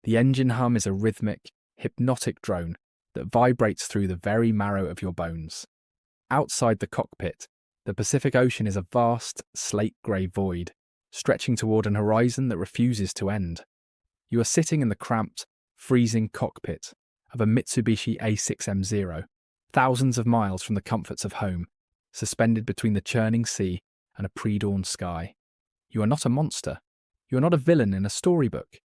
The engine hum is a rhythmic, hypnotic drone that vibrates through the very marrow of your bones. Outside the cockpit, the Pacific Ocean is a vast, slate-grey void, stretching toward an horizon that refuses to end. You are sitting in the cramped, freezing cockpit of a Mitsubishi A6M0, thousands of miles from the comforts of home, suspended between the churning sea and a pre-dawn sky. You are not a monster. You are not a villain in a storybook.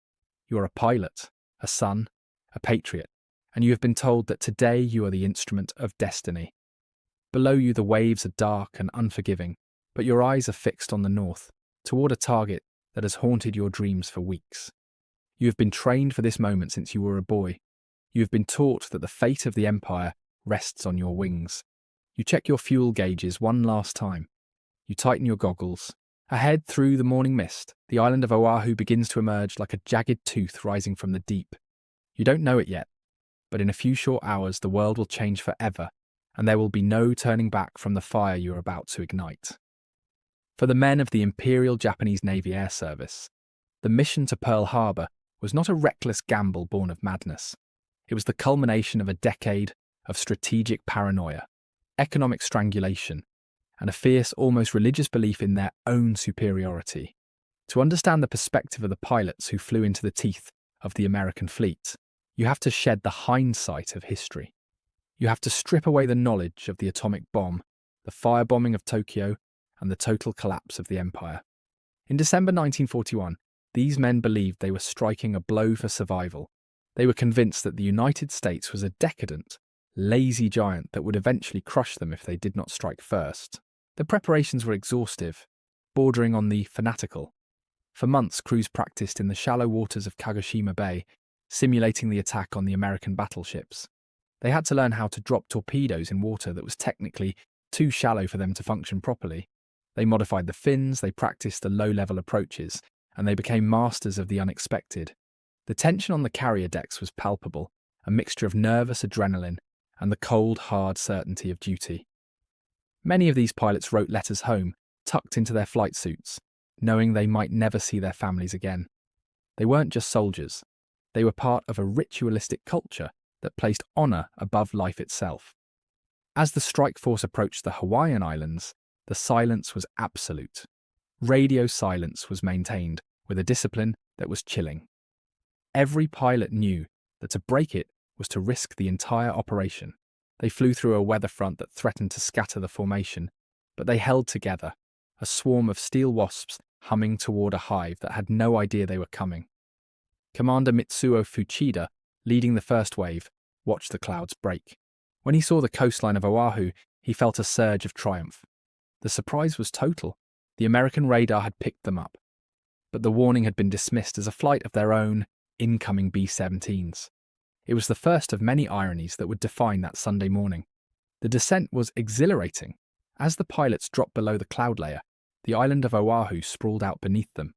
You are a pilot, a son, a patriot, and you have been told that today you are the instrument of destiny. Below you the waves are dark and unforgiving, but your eyes are fixed on the north, toward a target that has haunted your dreams for weeks. You have been trained for this moment since you were a boy. You have been taught that the fate of the empire rests on your wings. You check your fuel gauges one last time. You tighten your goggles. Ahead, through the morning mist, the island of Oahu begins to emerge like a jagged tooth rising from the deep. You don't know it yet, but in a few short hours the world will change forever, and there will be no turning back from the fire you are about to ignite. For the men of the Imperial Japanese Navy Air Service, the mission to Pearl Harbor was not a reckless gamble born of madness. It was the culmination of a decade of strategic paranoia, economic strangulation, and a fierce, almost religious belief in their own superiority. To understand the perspective of the pilots who flew into the teeth of the American fleet, you have to shed the hindsight of history. You have to strip away the knowledge of the atomic bomb, the firebombing of Tokyo, and the total collapse of the empire. In December 1941, these men believed they were striking a blow for survival. They were convinced that the United States was a decadent, lazy giant that would eventually crush them if they did not strike first. The preparations were exhaustive, bordering on the fanatical. For months, crews practiced in the shallow waters of Kagoshima Bay, simulating the attack on the American battleships. They had to learn how to drop torpedoes in water that was technically too shallow for them to function properly. They modified the fins, they practiced the low-level approaches, and they became masters of the unexpected. The tension on the carrier decks was palpable, a mixture of nervous adrenaline and the cold, hard certainty of duty. Many of these pilots wrote letters home, tucked into their flight suits, knowing they might never see their families again. They weren't just soldiers. They were part of a ritualistic culture that placed honour above life itself. As the strike force approached the Hawaiian Islands, the silence was absolute. Radio silence was maintained with a discipline that was chilling. Every pilot knew that to break it was to risk the entire operation. They flew through a weather front that threatened to scatter the formation, but they held together, a swarm of steel wasps humming toward a hive that had no idea they were coming. Commander Mitsuo Fuchida, leading the first wave, watched the clouds break. When he saw the coastline of Oahu, he felt a surge of triumph. The surprise was total. The American radar had picked them up, but the warning had been dismissed as a flight of their own incoming B-17s. It was the first of many ironies that would define that Sunday morning. The descent was exhilarating. As the pilots dropped below the cloud layer, the island of Oahu sprawled out beneath them,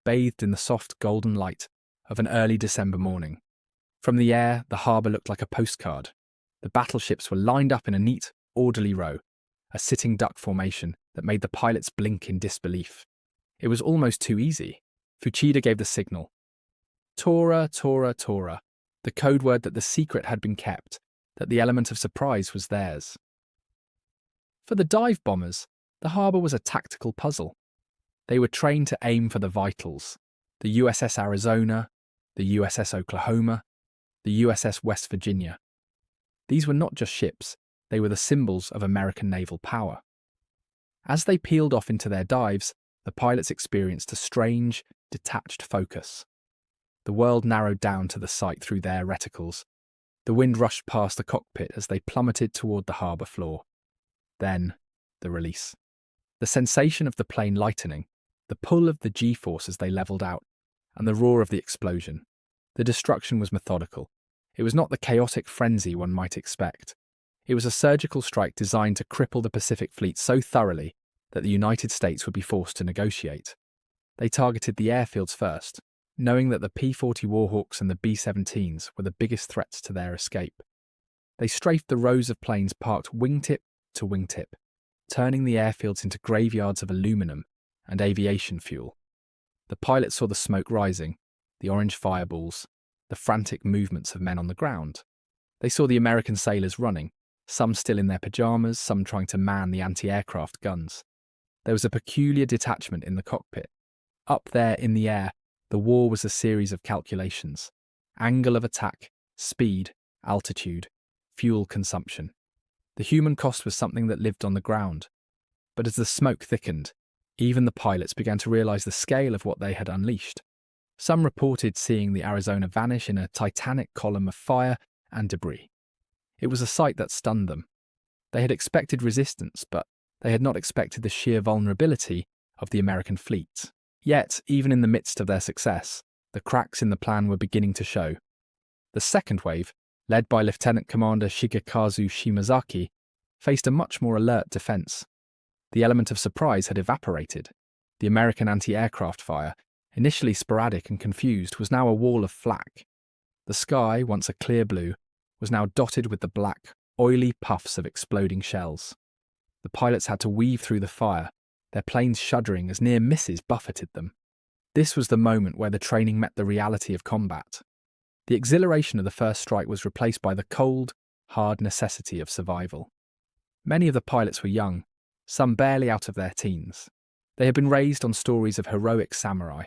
bathed in the soft golden light of an early December morning. From the air, the harbour looked like a postcard. The battleships were lined up in a neat, orderly row, a sitting duck formation that made the pilots blink in disbelief. It was almost too easy. Fuchida gave the signal. Tora, Tora, Tora, the code word that the secret had been kept, that the element of surprise was theirs. For the dive bombers, the harbour was a tactical puzzle. They were trained to aim for the vitals, the USS Arizona, the USS Oklahoma, the USS West Virginia. These were not just ships, they were the symbols of American naval power. As they peeled off into their dives, the pilots experienced a strange, detached focus. The world narrowed down to the sight through their reticles. The wind rushed past the cockpit as they plummeted toward the harbour floor. Then, the release. The sensation of the plane lightening, the pull of the G-force as they levelled out, and the roar of the explosion. The destruction was methodical. It was not the chaotic frenzy one might expect. It was a surgical strike designed to cripple the Pacific Fleet so thoroughly that the United States would be forced to negotiate. They targeted the airfields first, knowing that the P-40 Warhawks and the B-17s were the biggest threats to their escape. They strafed the rows of planes parked wingtip to wingtip, turning the airfields into graveyards of aluminum and aviation fuel. The pilots saw the smoke rising, the orange fireballs, the frantic movements of men on the ground. They saw the American sailors running, some still in their pajamas, some trying to man the anti-aircraft guns. There was a peculiar detachment in the cockpit. Up there in the air, the war was a series of calculations: angle of attack, speed, altitude, fuel consumption. The human cost was something that lived on the ground. But as the smoke thickened, even the pilots began to realize the scale of what they had unleashed. Some reported seeing the Arizona vanish in a titanic column of fire and debris. It was a sight that stunned them. They had expected resistance, but they had not expected the sheer vulnerability of the American fleet. Yet, even in the midst of their success, the cracks in the plan were beginning to show. The second wave, led by Lieutenant Commander Shigekazu Shimazaki, faced a much more alert defense. The element of surprise had evaporated. The American anti-aircraft fire, initially sporadic and confused, was now a wall of flak. The sky, once a clear blue, was now dotted with the black, oily puffs of exploding shells. The pilots had to weave through the fire, their planes shuddering as near misses buffeted them. This was the moment where the training met the reality of combat. The exhilaration of the first strike was replaced by the cold, hard necessity of survival. Many of the pilots were young, some barely out of their teens. They had been raised on stories of heroic samurai,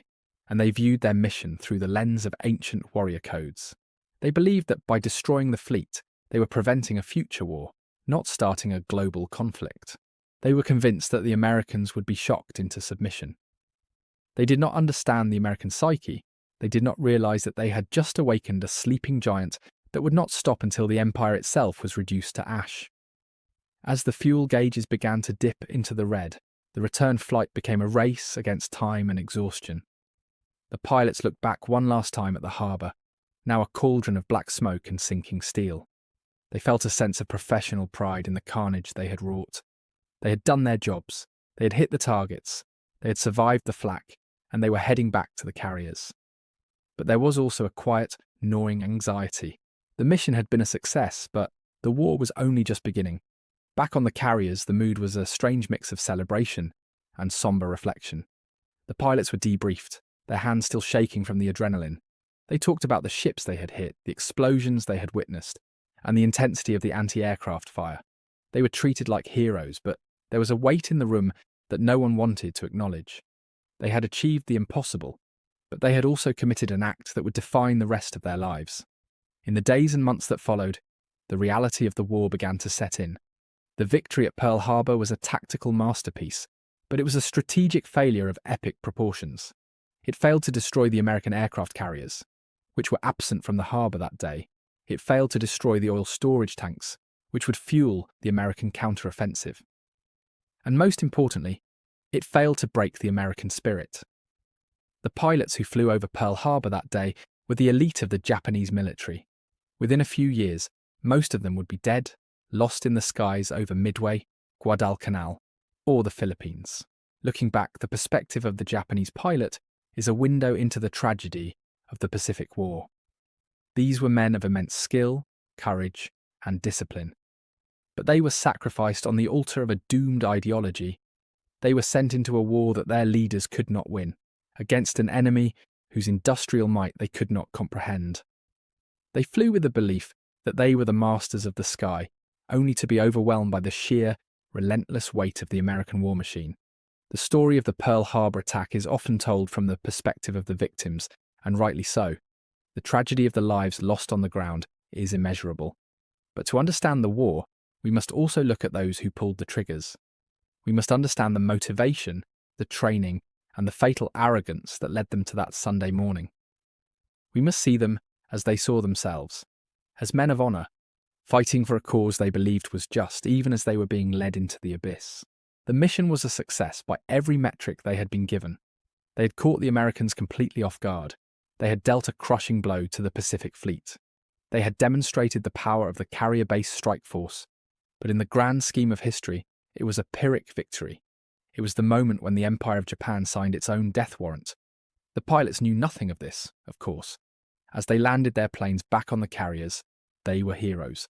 and they viewed their mission through the lens of ancient warrior codes. They believed that by destroying the fleet, they were preventing a future war, not starting a global conflict. They were convinced that the Americans would be shocked into submission. They did not understand the American psyche. They did not realize that they had just awakened a sleeping giant that would not stop until the empire itself was reduced to ash. As the fuel gauges began to dip into the red, the return flight became a race against time and exhaustion. The pilots looked back one last time at the harbour, now a cauldron of black smoke and sinking steel. They felt a sense of professional pride in the carnage they had wrought. They had done their jobs, they had hit the targets, they had survived the flak, and they were heading back to the carriers. But there was also a quiet, gnawing anxiety. The mission had been a success, but the war was only just beginning. Back on the carriers, the mood was a strange mix of celebration and sombre reflection. The pilots were debriefed, their hands still shaking from the adrenaline. They talked about the ships they had hit, the explosions they had witnessed, and the intensity of the anti-aircraft fire. They were treated like heroes, but there was a weight in the room that no one wanted to acknowledge. They had achieved the impossible, but they had also committed an act that would define the rest of their lives. In the days and months that followed, the reality of the war began to set in. The victory at Pearl Harbor was a tactical masterpiece, but it was a strategic failure of epic proportions. It failed to destroy the American aircraft carriers, which were absent from the harbor that day. It failed to destroy the oil storage tanks, which would fuel the American counteroffensive. And most importantly, it failed to break the American spirit. The pilots who flew over Pearl Harbor that day were the elite of the Japanese military. Within a few years, most of them would be dead, lost in the skies over Midway, Guadalcanal, or the Philippines. Looking back, the perspective of the Japanese pilot is a window into the tragedy of the Pacific War. These were men of immense skill, courage, and discipline. But they were sacrificed on the altar of a doomed ideology. They were sent into a war that their leaders could not win, against an enemy whose industrial might they could not comprehend. They flew with the belief that they were the masters of the sky, only to be overwhelmed by the sheer, relentless weight of the American war machine. The story of the Pearl Harbor attack is often told from the perspective of the victims, and rightly so. The tragedy of the lives lost on the ground is immeasurable. But to understand the war, we must also look at those who pulled the triggers. We must understand the motivation, the training, and the fatal arrogance that led them to that Sunday morning. We must see them as they saw themselves, as men of honour, fighting for a cause they believed was just, even as they were being led into the abyss. The mission was a success by every metric they had been given. They had caught the Americans completely off guard. They had dealt a crushing blow to the Pacific Fleet. They had demonstrated the power of the carrier-based strike force. But in the grand scheme of history, it was a Pyrrhic victory. It was the moment when the Empire of Japan signed its own death warrant. The pilots knew nothing of this, of course. As they landed their planes back on the carriers, they were heroes.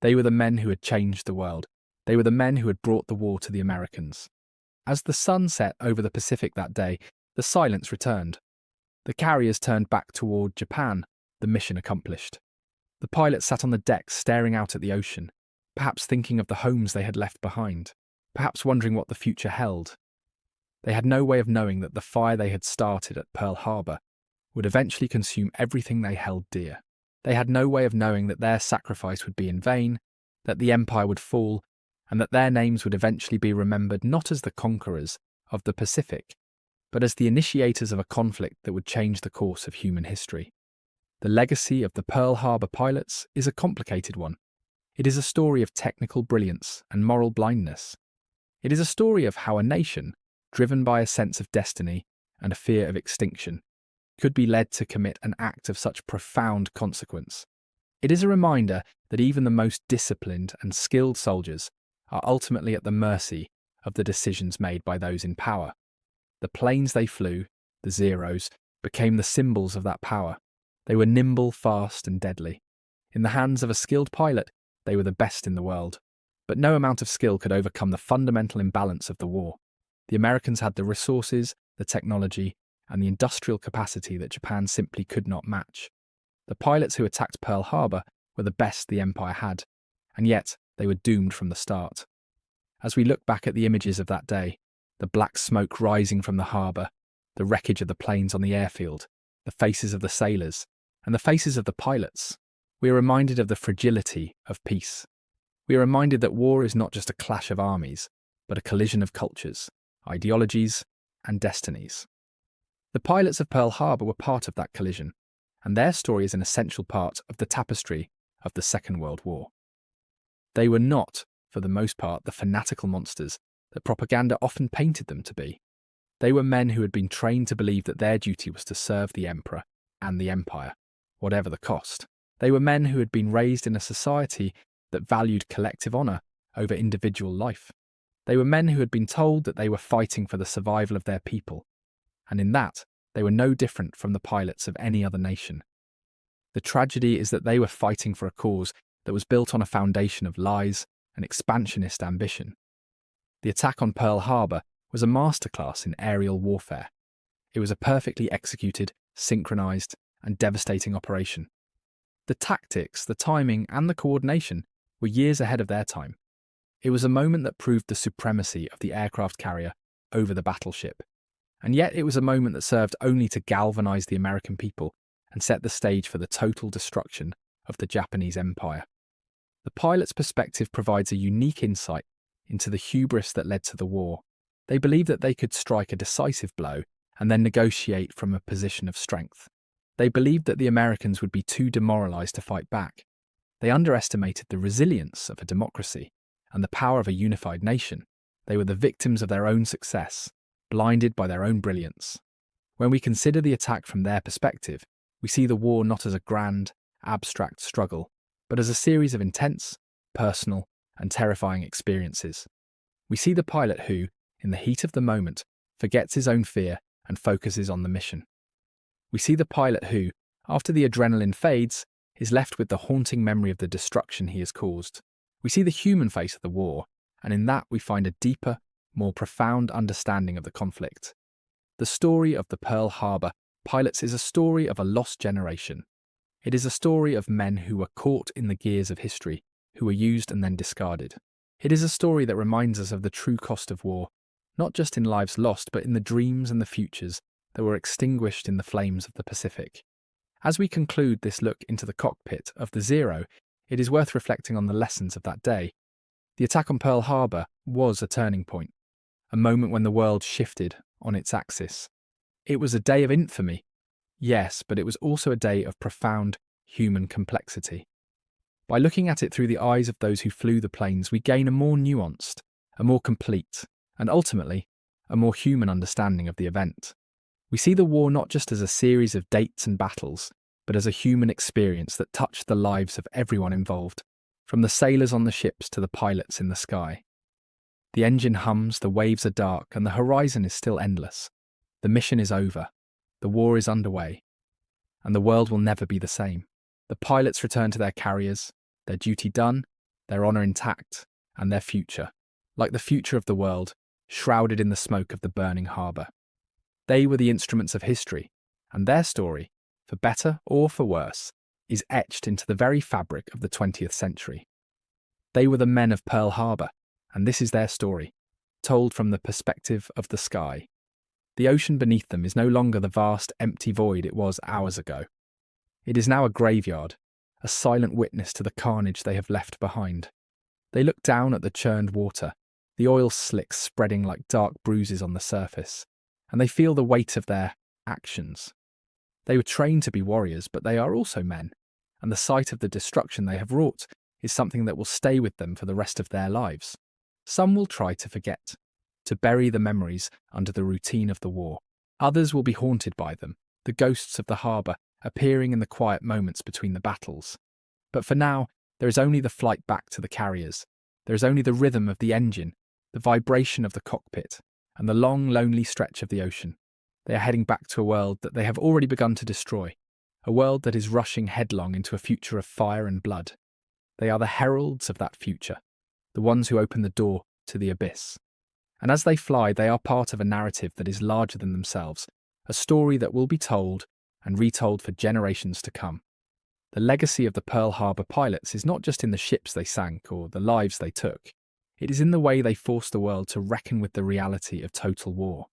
They were the men who had changed the world. They were the men who had brought the war to the Americans. As the sun set over the Pacific that day, the silence returned. The carriers turned back toward Japan, the mission accomplished. The pilots sat on the deck staring out at the ocean, perhaps thinking of the homes they had left behind, perhaps wondering what the future held. They had no way of knowing that the fire they had started at Pearl Harbor would eventually consume everything they held dear. They had no way of knowing that their sacrifice would be in vain, that the empire would fall, and that their names would eventually be remembered not as the conquerors of the Pacific, but as the initiators of a conflict that would change the course of human history. The legacy of the Pearl Harbor pilots is a complicated one. It is a story of technical brilliance and moral blindness. It is a story of how a nation, driven by a sense of destiny and a fear of extinction, could be led to commit an act of such profound consequence. It is a reminder that even the most disciplined and skilled soldiers are ultimately at the mercy of the decisions made by those in power. The planes they flew, the Zeros, became the symbols of that power. They were nimble, fast, and deadly. In the hands of a skilled pilot, they were the best in the world. But no amount of skill could overcome the fundamental imbalance of the war. The Americans had the resources, the technology, and the industrial capacity that Japan simply could not match. The pilots who attacked Pearl Harbor were the best the Empire had, and yet they were doomed from the start. As we look back at the images of that day, the black smoke rising from the harbor, the wreckage of the planes on the airfield, the faces of the sailors, and the faces of the pilots, we are reminded of the fragility of peace. We are reminded that war is not just a clash of armies, but a collision of cultures, ideologies, and destinies. The pilots of Pearl Harbor were part of that collision, and their story is an essential part of the tapestry of the Second World War. They were not, for the most part, the fanatical monsters that propaganda often painted them to be. They were men who had been trained to believe that their duty was to serve the emperor and the empire, whatever the cost. They were men who had been raised in a society that valued collective honour over individual life. They were men who had been told that they were fighting for the survival of their people, and in that, they were no different from the pilots of any other nation. The tragedy is that they were fighting for a cause that was built on a foundation of lies and expansionist ambition. The attack on Pearl Harbor was a masterclass in aerial warfare. It was a perfectly executed, synchronized, and devastating operation. The tactics, the timing, and the coordination were years ahead of their time. It was a moment that proved the supremacy of the aircraft carrier over the battleship. And yet it was a moment that served only to galvanize the American people and set the stage for the total destruction of the Japanese Empire. The pilot's perspective provides a unique insight into the hubris that led to the war. They believed that they could strike a decisive blow and then negotiate from a position of strength. They believed that the Americans would be too demoralized to fight back. They underestimated the resilience of a democracy and the power of a unified nation. They were the victims of their own success, blinded by their own brilliance. When we consider the attack from their perspective, we see the war not as a grand, abstract struggle, but as a series of intense, personal, and terrifying experiences. We see the pilot who, in the heat of the moment, forgets his own fear and focuses on the mission. We see the pilot who, after the adrenaline fades, is left with the haunting memory of the destruction he has caused. We see the human face of the war, and in that we find a deeper, more profound understanding of the conflict. The story of the Pearl Harbor pilots is a story of a lost generation. It is a story of men who were caught in the gears of history, who were used and then discarded. It is a story that reminds us of the true cost of war, not just in lives lost, but in the dreams and the futures that were extinguished in the flames of the Pacific. As we conclude this look into the cockpit of the Zero, it is worth reflecting on the lessons of that day. The attack on Pearl Harbor was a turning point, a moment when the world shifted on its axis. It was a day of infamy, yes, but it was also a day of profound human complexity. By looking at it through the eyes of those who flew the planes, we gain a more nuanced, a more complete, and ultimately, a more human understanding of the event. We see the war not just as a series of dates and battles, but as a human experience that touched the lives of everyone involved, from the sailors on the ships to the pilots in the sky. The engine hums, the waves are dark, and the horizon is still endless. The mission is over, the war is underway, and the world will never be the same. The pilots return to their carriers, their duty done, their honour intact, and their future, like the future of the world, shrouded in the smoke of the burning harbour. They were the instruments of history, and their story, for better or for worse, is etched into the very fabric of the 20th century. They were the men of Pearl Harbor, and this is their story, told from the perspective of the sky. The ocean beneath them is no longer the vast, empty void it was hours ago. It is now a graveyard, a silent witness to the carnage they have left behind. They look down at the churned water, the oil slicks spreading like dark bruises on the surface, and they feel the weight of their actions. They were trained to be warriors, but they are also men, and the sight of the destruction they have wrought is something that will stay with them for the rest of their lives. Some will try to forget, to bury the memories under the routine of the war. Others will be haunted by them, the ghosts of the harbour appearing in the quiet moments between the battles. But for now, there is only the flight back to the carriers. There is only the rhythm of the engine, the vibration of the cockpit, and the long, lonely stretch of the ocean. They are heading back to a world that they have already begun to destroy, a world that is rushing headlong into a future of fire and blood. They are the heralds of that future, the ones who open the door to the abyss. And as they fly, they are part of a narrative that is larger than themselves, a story that will be told and retold for generations to come. The legacy of the Pearl Harbor pilots is not just in the ships they sank or the lives they took. It is in the way they forced the world to reckon with the reality of total war.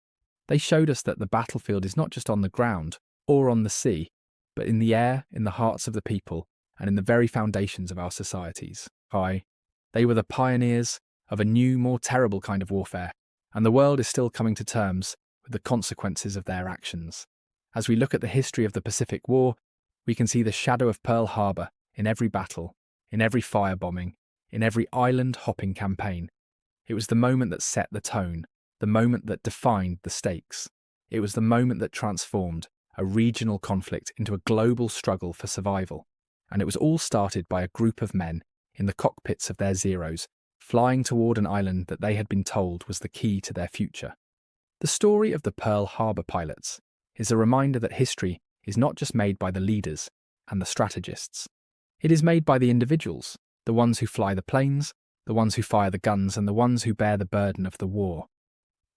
They showed us that the battlefield is not just on the ground or on the sea, but in the air, in the hearts of the people, and in the very foundations of our societies. They were the pioneers of a new, more terrible kind of warfare, and the world is still coming to terms with the consequences of their actions. As we look at the history of the Pacific War, we can see the shadow of Pearl Harbor in every battle, in every firebombing, in every island-hopping campaign. It was the moment that set the tone, the moment that defined the stakes. It was the moment that transformed a regional conflict into a global struggle for survival. And it was all started by a group of men in the cockpits of their Zeros, flying toward an island that they had been told was the key to their future. The story of the Pearl Harbor pilots is a reminder that history is not just made by the leaders and the strategists. It is made by the individuals, the ones who fly the planes, the ones who fire the guns, and the ones who bear the burden of the war.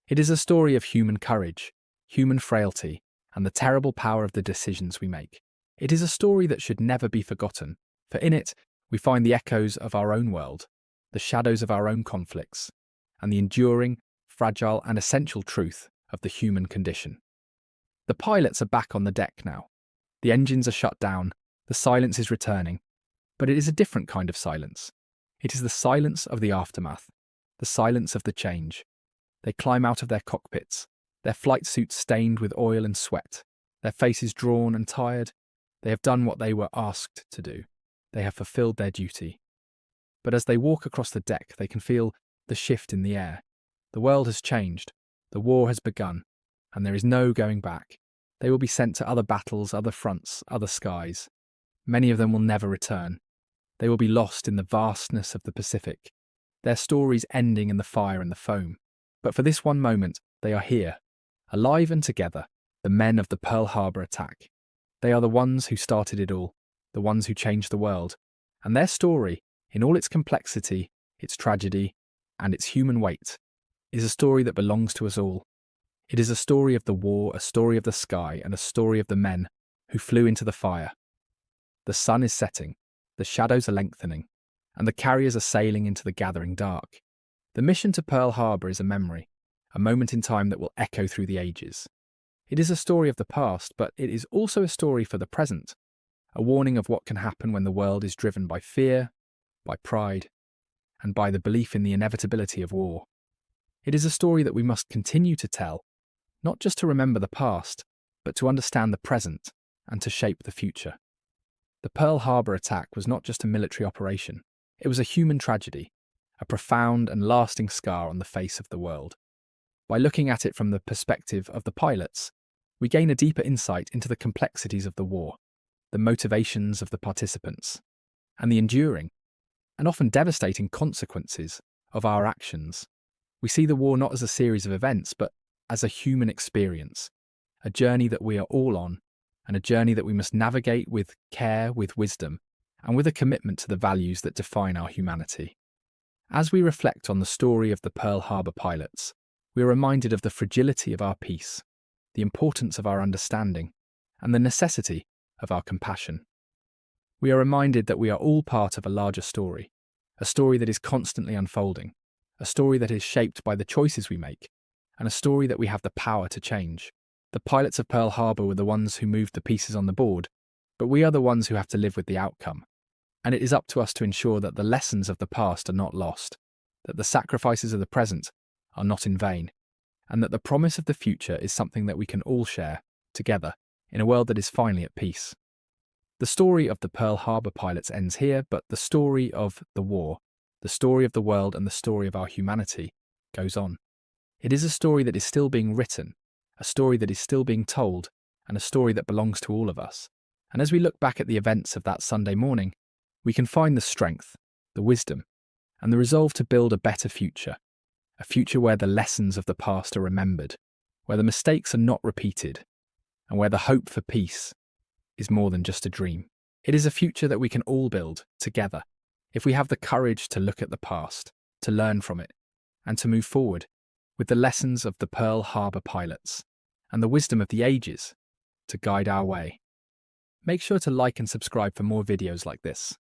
It is a story of human courage, human frailty, and the terrible power of the decisions we make. It is a story that should never be forgotten, for in it we find the echoes of our own world, the shadows of our own conflicts, and the enduring, fragile, and essential truth of the human condition. The pilots are back on the deck now. The engines are shut down, the silence is returning, but it is a different kind of silence. It is the silence of the aftermath, the silence of the change. They climb out of their cockpits, their flight suits stained with oil and sweat, their faces drawn and tired. They have done what they were asked to do. They have fulfilled their duty. But as they walk across the deck, they can feel the shift in the air. The world has changed. The war has begun, and there is no going back. They will be sent to other battles, other fronts, other skies. Many of them will never return. They will be lost in the vastness of the Pacific, their stories ending in the fire and the foam. But for this one moment, they are here, alive and together, the men of the Pearl Harbor attack. They are the ones who started it all, the ones who changed the world, and their story, in all its complexity, its tragedy, and its human weight, is a story that belongs to us all. It is a story of the war, a story of the sky, and a story of the men who flew into the fire. The sun is setting, the shadows are lengthening, and the carriers are sailing into the gathering dark. The mission to Pearl Harbor is a memory, a moment in time that will echo through the ages. It is a story of the past, but it is also a story for the present, a warning of what can happen when the world is driven by fear, by pride, and by the belief in the inevitability of war. It is a story that we must continue to tell, not just to remember the past, but to understand the present and to shape the future. The Pearl Harbor attack was not just a military operation. It was a human tragedy, a profound and lasting scar on the face of the world. By looking at it from the perspective of the pilots, we gain a deeper insight into the complexities of the war, the motivations of the participants, and the enduring and often devastating consequences of our actions. We see the war not as a series of events, but as a human experience, a journey that we are all on, and a journey that we must navigate with care, with wisdom, and with a commitment to the values that define our humanity. As we reflect on the story of the Pearl Harbor pilots, we are reminded of the fragility of our peace, the importance of our understanding, and the necessity of our compassion. We are reminded that we are all part of a larger story, a story that is constantly unfolding, a story that is shaped by the choices we make, and a story that we have the power to change. The pilots of Pearl Harbor were the ones who moved the pieces on the board, but we are the ones who have to live with the outcome. And it is up to us to ensure that the lessons of the past are not lost, that the sacrifices of the present are not in vain, and that the promise of the future is something that we can all share, together, in a world that is finally at peace. The story of the Pearl Harbor pilots ends here, but the story of the war, the story of the world and the story of our humanity goes on. It is a story that is still being written, a story that is still being told, and a story that belongs to all of us. And as we look back at the events of that Sunday morning, we can find the strength, the wisdom, and the resolve to build a better future, a future where the lessons of the past are remembered, where the mistakes are not repeated, and where the hope for peace is more than just a dream. It is a future that we can all build together if we have the courage to look at the past, to learn from it, and to move forward with the lessons of the Pearl Harbor pilots and the wisdom of the ages to guide our way. Make sure to like and subscribe for more videos like this.